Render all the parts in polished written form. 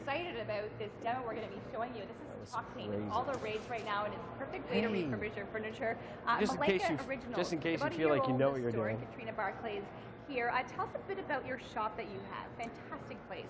excited about this demo we're going to be showing you. This is chalk paint. It's all the rage right now, and it's a perfect way to refurbish your furniture. Just in case you feel like you know what you're doing. Katrina Barclay's here. Tell us a bit about your shop that you have. Fantastic place.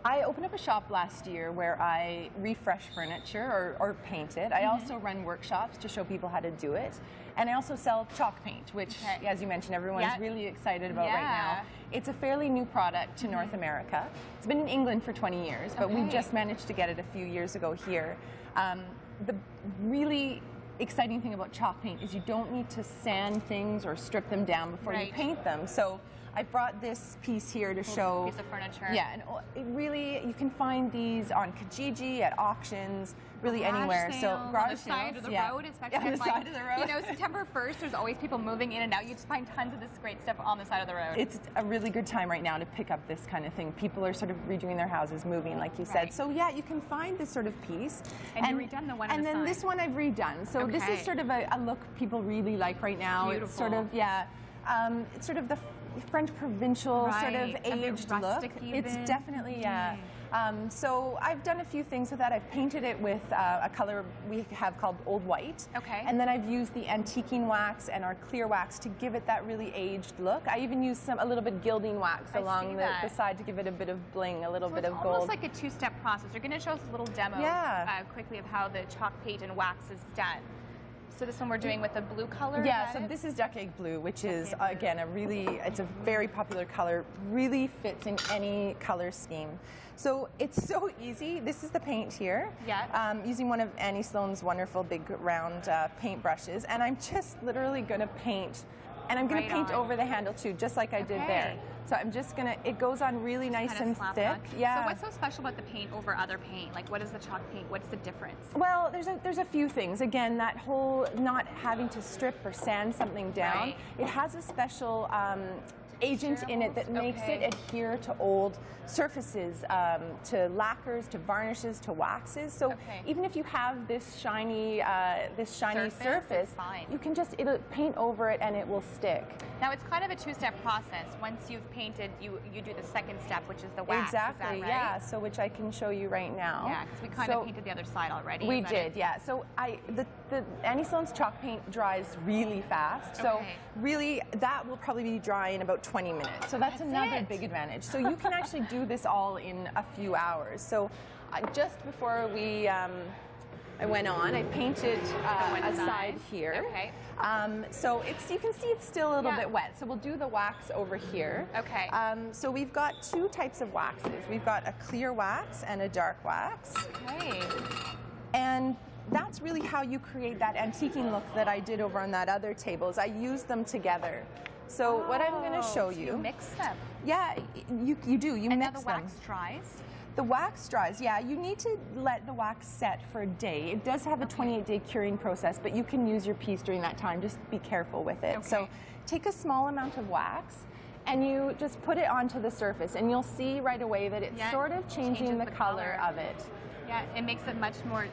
I opened up a shop last year where I refresh furniture or paint it. I also run workshops to show people how to do it. And I also sell chalk paint, which, as you mentioned, everyone's really excited about right now. It's a fairly new product to North America. It's been in England for 20 years, but we just managed to get it a few years ago here. The really exciting thing about chalk paint is you don't need to sand things or strip them down before you paint them. So I brought this piece here to show. Piece of furniture. Yeah, and it really, you can find these on Kijiji, at auctions, really anywhere. So on the side of the road, especially on the side of the road. You know, September 1st, there's always people moving in and out. You just find tons of this great stuff on the side of the road. It's a really good time right now to pick up this kind of thing. People are sort of redoing their houses, moving, like you said. So yeah, you can find this sort of piece. And you've redone the one on the side. And then this one I've redone. So this is sort of a look people really like right now. Beautiful. It's sort of, it's sort of the French provincial sort of aged look. It's definitely, so I've done a few things with that. I've painted it with a color we have called Old White. And then I've used the antiquing wax and our clear wax to give it that really aged look. I even used a little bit gilding wax along the side to give it a bit of bling, a little bit of gold. It's almost like a two-step process. You're going to show us a little demo quickly of how the chalk paint and wax is done. So this one we're doing with a blue color? Yeah, so this is Duck Egg Blue, which is, again, it's a very popular color, really fits in any color scheme. So it's so easy. This is the paint here. Using one of Annie Sloan's wonderful big round paint brushes, and I'm just literally going to paint. And I'm going to paint over the handle too, just like I did there. So I'm just going to, it goes on really nice and thick. So what's so special about the paint over other paint? Like, what is the chalk paint? What's the difference? Well, there's a few things. Again, that whole not having to strip or sand something down. It has a special agent in it that makes it adhere to old surfaces, to lacquers, to varnishes, to waxes. So even if you have this shiny surface, you can just paint over it and it will stick. Now it's kind of a two-step process. Once you've painted, you do the second step, which is the wax. Exactly. Is that right? Yeah. So which I can show you right now. Yeah, because we kind of painted the other side already. We did. Yeah. So the Annie Sloan's chalk paint dries really fast. So really, that will probably be dry in about 20 minutes. So that's another big advantage. So you can actually do this all in a few hours. So just before I went on, I painted a side here. So you can see it's still a little bit wet. So we'll do the wax over here. So we've got two types of waxes. We've got a clear wax and a dark wax. And that's really how you create that antiquing look that I did over on that other table, is I used them together. So what I'm going to show you. You mix them. Yeah, you do. You mix them. And now the wax dries? The wax dries, yeah. You need to let the wax set for a day. It does have a 28-day curing process, but you can use your piece during that time. Just be careful with it. So take a small amount of wax, and you just put it onto the surface, and you'll see right away that it's sort of changing the color of it. Yeah, it makes it much more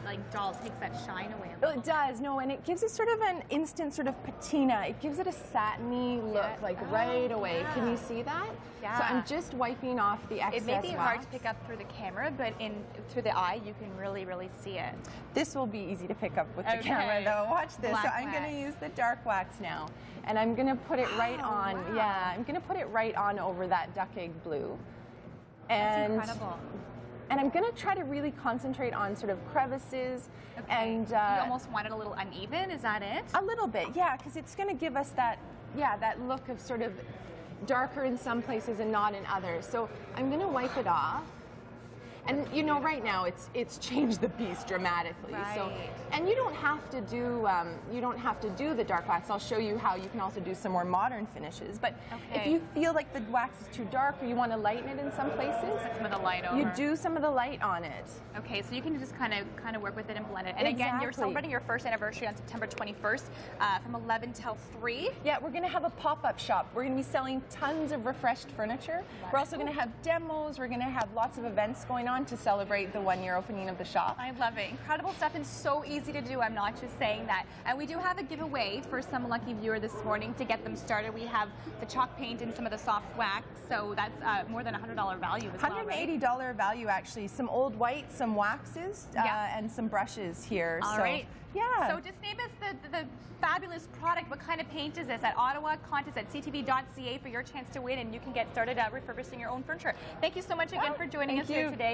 like dull. It takes that shine away. It does, no, and it gives it sort of an instant sort of patina. It gives it a satiny look, like right away. Can you see that? Yeah. So I'm just wiping off the excess wax. It may be hard to pick up through the camera, but through the eye, you can really, really see it. This will be easy to pick up with the camera, though. Watch this. So I'm going to use the dark wax now, and I'm going to put it right on. Yeah, I'm going to put it right on over that Duck Egg Blue. And that's incredible. And I'm going to try to really concentrate on sort of crevices. And you almost want it a little uneven, is that it? A little bit, yeah, because it's going to give us that, that look of sort of darker in some places and not in others. So I'm going to wipe it off. And you know, right now it's changed the piece dramatically. So, and you don't have to do the dark wax. I'll show you how you can also do some more modern finishes. But if you feel like the wax is too dark or you want to lighten it in some places, put some of the light over. You do some of the light on it. Okay, so you can just kind of work with it and blend it. And again, you're celebrating your first anniversary on September 21st from 11 till 3. Yeah, we're going to have a pop-up shop. We're going to be selling tons of refreshed furniture. We're also going to have demos. We're going to have lots of events going on. on to celebrate the 1-year opening of the shop. I love it. Incredible stuff and so easy to do. I'm not just saying that. And we do have a giveaway for some lucky viewer this morning to get them started. We have the chalk paint and some of the soft wax, so that's more than $100 value as well, right? $180 value, actually. Some old white, some waxes, and some brushes here. All right. Yeah. So just name us the fabulous product. What kind of paint is this? At Ottawa, contest at ctv.ca for your chance to win, and you can get started refurbishing your own furniture. Thank you so much again for joining us here today.